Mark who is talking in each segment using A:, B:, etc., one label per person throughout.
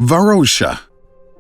A: Varosha.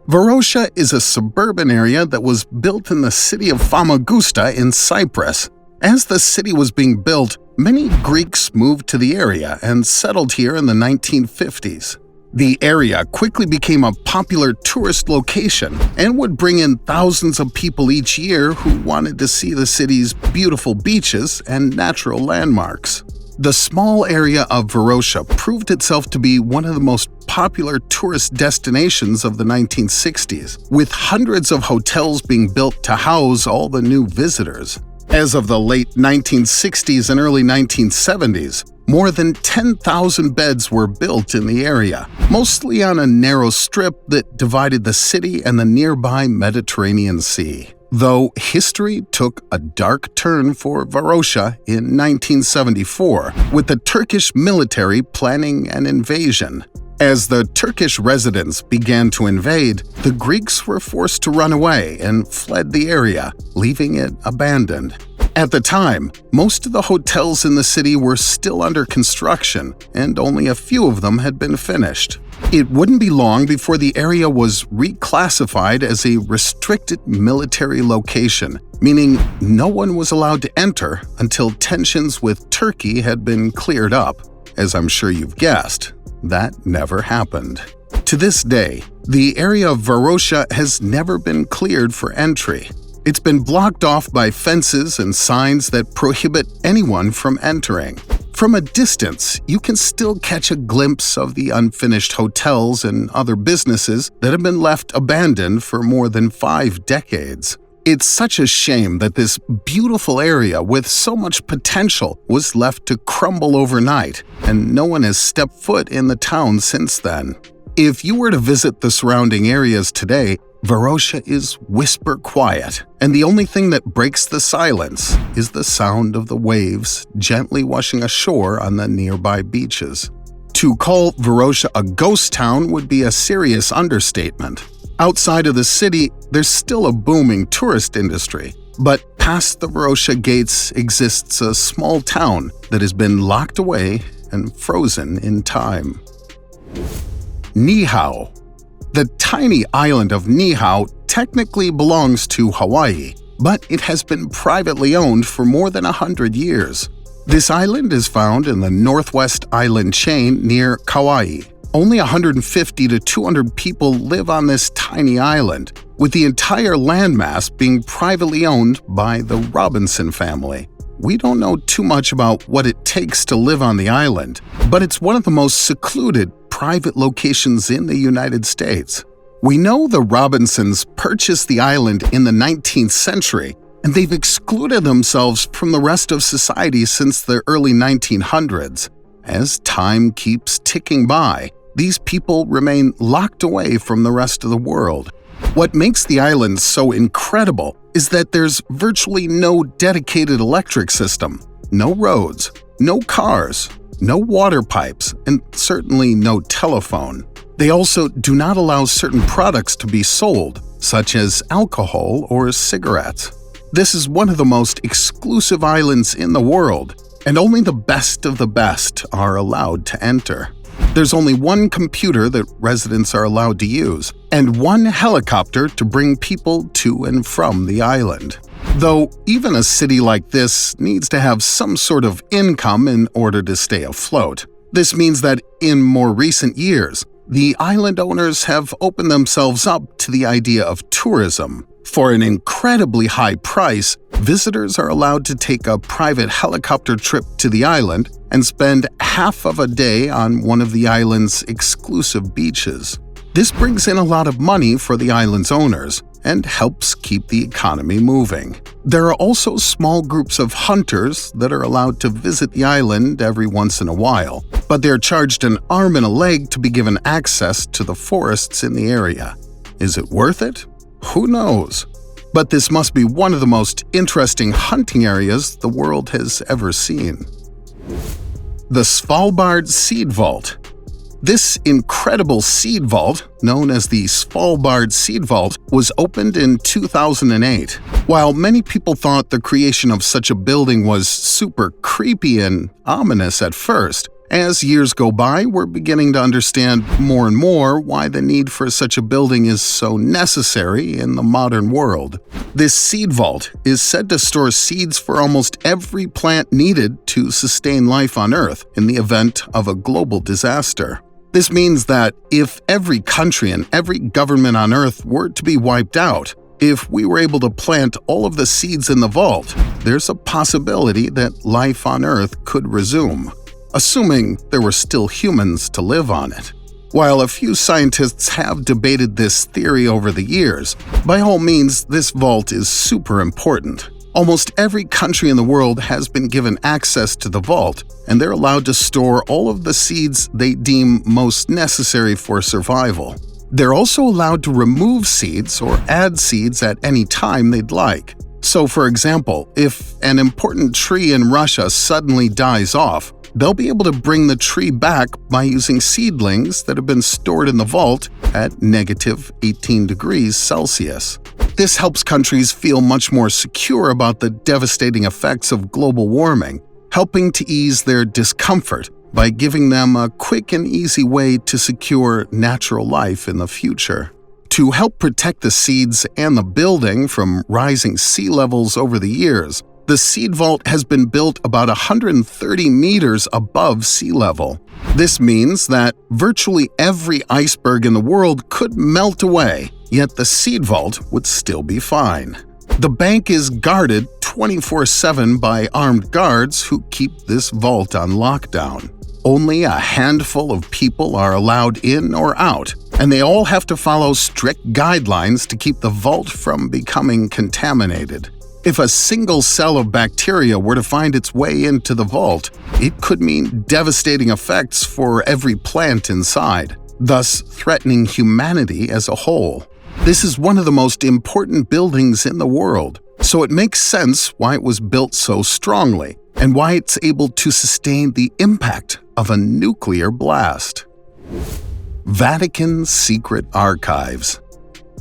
A: Varosha is a suburban area that was built in the city of Famagusta in Cyprus. As the city was being built, many Greeks moved to the area and settled here in the 1950s. The area quickly became a popular tourist location and would bring in thousands of people each year who wanted to see the city's beautiful beaches and natural landmarks. The small area of Varosha proved itself to be one of the most popular tourist destinations of the 1960s, with hundreds of hotels being built to house all the new visitors. As of the late 1960s and early 1970s, more than 10,000 beds were built in the area, mostly on a narrow strip that divided the city and the nearby Mediterranean Sea. Though history took a dark turn for Varosha in 1974, with the Turkish military planning an invasion. As the Turkish residents began to invade, the Greeks were forced to run away and fled the area, leaving it abandoned. At the time, most of the hotels in the city were still under construction, and only a few of them had been finished. It wouldn't be long before the area was reclassified as a restricted military location, meaning no one was allowed to enter until tensions with Turkey had been cleared up. As I'm sure you've guessed, that never happened. To this day, the area of Varosha has never been cleared for entry. It's been blocked off by fences and signs that prohibit anyone from entering. From a distance, you can still catch a glimpse of the unfinished hotels and other businesses that have been left abandoned for more than 5 decades. It's such a shame that this beautiful area with so much potential was left to crumble overnight, and no one has stepped foot in the town since then. If you were to visit the surrounding areas today, Varosha is whisper quiet, and the only thing that breaks the silence is the sound of the waves gently washing ashore on the nearby beaches. To call Varosha a ghost town would be a serious understatement. Outside of the city, there's still a booming tourist industry, but past the Varosha gates exists a small town that has been locked away and frozen in time. Nihao. The tiny island of Nihao technically belongs to Hawaii, but it has been privately owned for more than 100 years. This island is found in the Northwest Island chain near Kauai. Only 150 to 200 people live on this tiny island, with the entire landmass being privately owned by the Robinson family. We don't know too much about what it takes to live on the island, but it's one of the most secluded private locations in the United States. We know the Robinsons purchased the island in the 19th century, and they've excluded themselves from the rest of society since the early 1900s. As time keeps ticking by, these people remain locked away from the rest of the world. What makes the island so incredible is that there's virtually no dedicated electric system, no roads, no cars, no water pipes, and certainly no telephone. They also do not allow certain products to be sold, such as alcohol or cigarettes. This is one of the most exclusive islands in the world, and only the best of the best are allowed to enter. There's only one computer that residents are allowed to use, and one helicopter to bring people to and from the island. Though even a city like this needs to have some sort of income in order to stay afloat. This means that in more recent years, the island owners have opened themselves up to the idea of tourism. For an incredibly high price, visitors are allowed to take a private helicopter trip to the island and spend half of a day on one of the island's exclusive beaches. This brings in a lot of money for the island's owners and helps keep the economy moving. There are also small groups of hunters that are allowed to visit the island every once in a while, but they're charged an arm and a leg to be given access to the forests in the area. Is it worth it? Who knows? But this must be one of the most interesting hunting areas the world has ever seen. The Svalbard Seed Vault. This incredible seed vault, known as the Svalbard Seed Vault, was opened in 2008. While many people thought the creation of such a building was super creepy and ominous at first, As years go by, we're beginning to understand more and more why the need for such a building is so necessary in the modern world. This seed vault is said to store seeds for almost every plant needed to sustain life on Earth in the event of a global disaster. This means that if every country and every government on Earth were to be wiped out, if we were able to plant all of the seeds in the vault, there's a possibility that life on Earth could resume, assuming there were still humans to live on it. While a few scientists have debated this theory over the years, by all means, this vault is super important. Almost every country in the world has been given access to the vault, and they're allowed to store all of the seeds they deem most necessary for survival. They're also allowed to remove seeds or add seeds at any time they'd like. So, for example, if an important tree in Russia suddenly dies off, they'll be able to bring the tree back by using seedlings that have been stored in the vault at negative 18 degrees Celsius. This helps countries feel much more secure about the devastating effects of global warming, helping to ease their discomfort by giving them a quick and easy way to secure natural life in the future. To help protect the seeds and the building from rising sea levels over the years, the seed vault has been built about 130 meters above sea level. This means that virtually every iceberg in the world could melt away, yet the seed vault would still be fine. The bank is guarded 24/7 by armed guards who keep this vault on lockdown. Only a handful of people are allowed in or out, and they all have to follow strict guidelines to keep the vault from becoming contaminated. If a single cell of bacteria were to find its way into the vault, it could mean devastating effects for every plant inside, thus threatening humanity as a whole. This is one of the most important buildings in the world, so it makes sense why it was built so strongly and why it's able to sustain the impact of a nuclear blast. Vatican Secret Archives.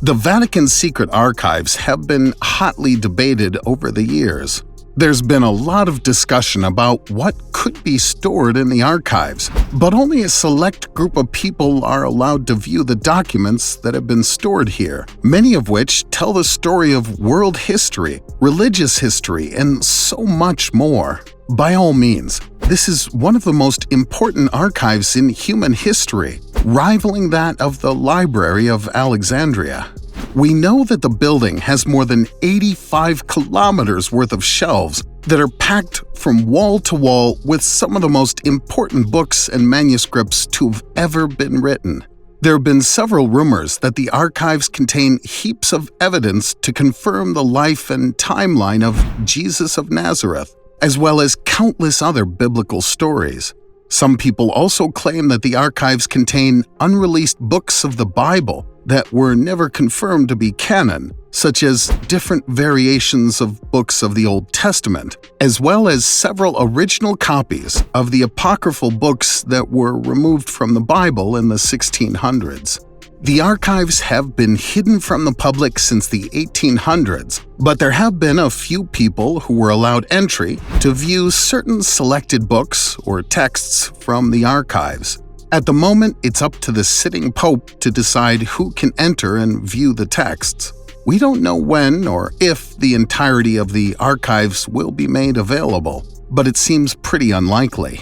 A: The Vatican's secret archives have been hotly debated over the years. There's been a lot of discussion about what could be stored in the archives, but only a select group of people are allowed to view the documents that have been stored here, many of which tell the story of world history, religious history, and so much more. By all means, this is one of the most important archives in human history, rivaling that of the Library of Alexandria. We know that the building has more than 85 kilometers worth of shelves that are packed from wall to wall with some of the most important books and manuscripts to have ever been written. There have been several rumors that the archives contain heaps of evidence to confirm the life and timeline of Jesus of Nazareth, as well as countless other biblical stories. Some people also claim that the archives contain unreleased books of the Bible that were never confirmed to be canon, such as different variations of books of the Old Testament, as well as several original copies of the apocryphal books that were removed from the Bible in the 1600s. The archives have been hidden from the public since the 1800s, but there have been a few people who were allowed entry to view certain selected books or texts from the archives. At the moment, it's up to the sitting pope to decide who can enter and view the texts. We don't know when or if the entirety of the archives will be made available, but it seems pretty unlikely.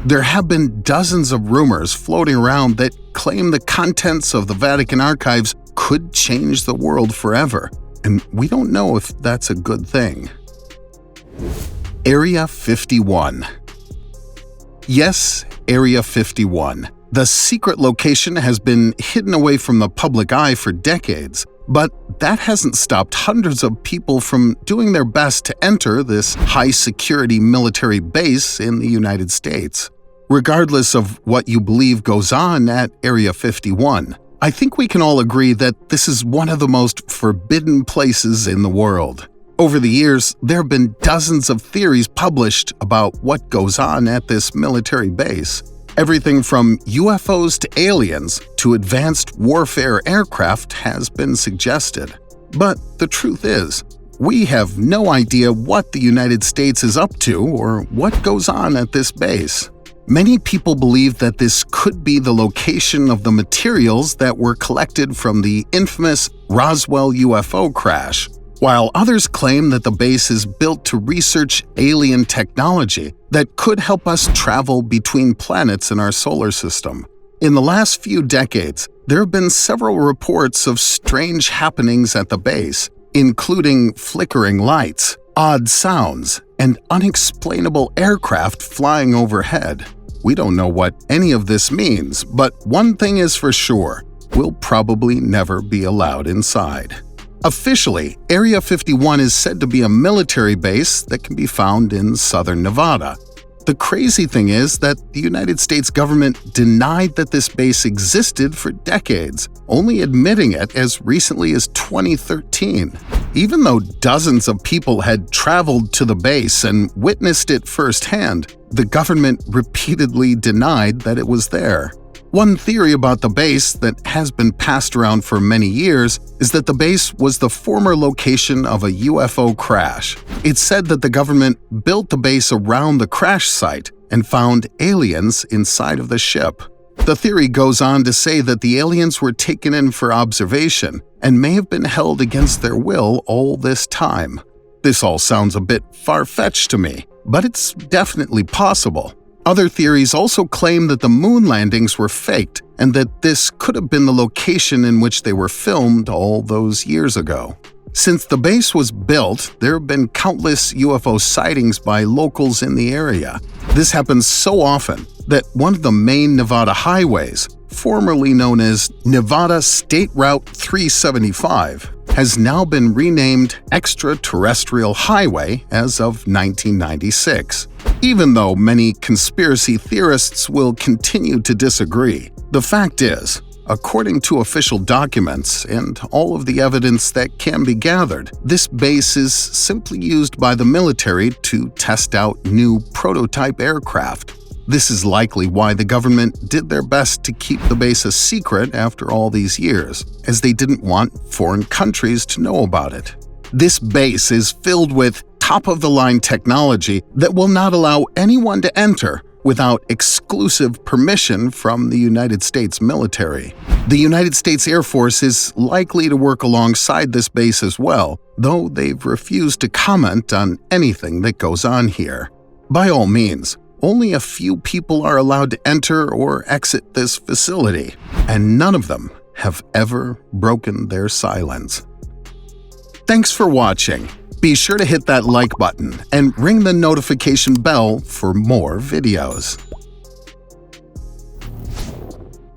A: There have been dozens of rumors floating around that claim the contents of the Vatican archives could change the world forever, and we don't know if that's a good thing. Area 51. Yes, Area 51. The secret location has been hidden away from the public eye for decades, but that hasn't stopped hundreds of people from doing their best to enter this high-security military base in the United States. Regardless of what you believe goes on at Area 51, I think we can all agree that this is one of the most forbidden places in the world. Over the years, there have been dozens of theories published about what goes on at this military base. Everything from UFOs to aliens to advanced warfare aircraft has been suggested. But the truth is, we have no idea what the United States is up to or what goes on at this base. Many people believe that this could be the location of the materials that were collected from the infamous Roswell UFO crash, while others claim that the base is built to research alien technology that could help us travel between planets in our solar system. In the last few decades, there have been several reports of strange happenings at the base, including flickering lights, odd sounds, and unexplainable aircraft flying overhead. We don't know what any of this means, but one thing is for sure, we'll probably never be allowed inside. Officially, Area 51 is said to be a military base that can be found in southern Nevada. The crazy thing is that the United States government denied that this base existed for decades, only admitting it as recently as 2013. Even though dozens of people had traveled to the base and witnessed it firsthand, the government repeatedly denied that it was there. One theory about the base that has been passed around for many years is that the base was the former location of a UFO crash. It's said that the government built the base around the crash site and found aliens inside of the ship. The theory goes on to say that the aliens were taken in for observation and may have been held against their will all this time. This all sounds a bit far-fetched to me, but it's definitely possible. Other theories also claim that the moon landings were faked and that this could have been the location in which they were filmed all those years ago. Since the base was built, there have been countless UFO sightings by locals in the area. This happens so often that one of the main Nevada highways, formerly known as Nevada State Route 375, has now been renamed Extraterrestrial Highway as of 1996. Even though many conspiracy theorists will continue to disagree, the fact is, according to official documents and all of the evidence that can be gathered, this base is simply used by the military to test out new prototype aircraft. This is likely why the government did their best to keep the base a secret after all these years, as they didn't want foreign countries to know about it. This base is filled with top-of-the-line technology that will not allow anyone to enter without exclusive permission from the United States military. The United States Air Force is likely to work alongside this base as well, though they've refused to comment on anything that goes on here. By all means, only a few people are allowed to enter or exit this facility, and none of them have ever broken their silence. Thanks for watching. Be sure to hit that like button and ring the notification bell for more videos.